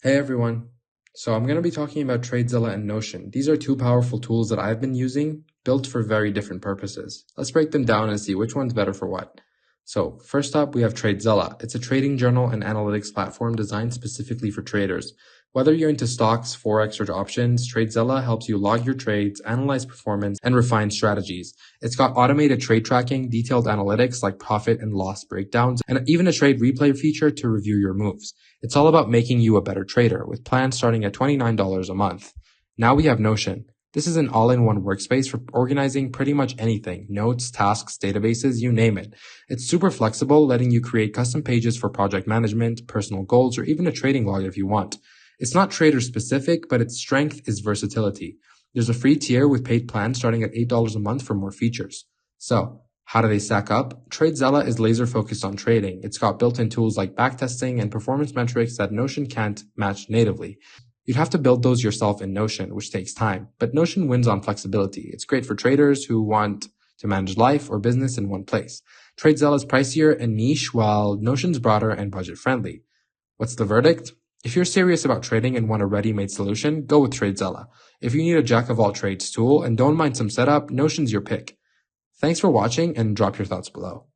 Hey everyone. So I'm going to be talking about TradeZella and Notion. These are two powerful tools that I've been using, built for very different purposes. Let's break them down and see which one's better for what. So first up, we have TradeZella. It's a trading journal and analytics platform designed specifically for traders. Whether you're into stocks, forex, or options, TradeZella helps you log your trades, analyze performance, and refine strategies. It's got automated trade tracking, detailed analytics like profit and loss breakdowns, and even a trade replay feature to review your moves. It's all about making you a better trader, with plans starting at $29 a month. Now we have Notion. This is an all-in-one workspace for organizing pretty much anything: notes, tasks, databases, you name it. It's super flexible, letting you create custom pages for project management, personal goals, or even a trading log if you want. It's not trader-specific, but its strength is versatility. There's a free tier with paid plans starting at $8 a month for more features. So, how do they stack up? TradeZella is laser focused on trading. It's got built-in tools like backtesting and performance metrics that Notion can't match natively. You'd have to build those yourself in Notion, which takes time, but Notion wins on flexibility. It's great for traders who want to manage life or business in one place. TradeZella is pricier and niche, while Notion's broader and budget-friendly. What's the verdict? If you're serious about trading and want a ready-made solution, go with TradeZella. If you need a jack-of-all-trades tool and don't mind some setup, Notion's your pick. Thanks for watching and drop your thoughts below.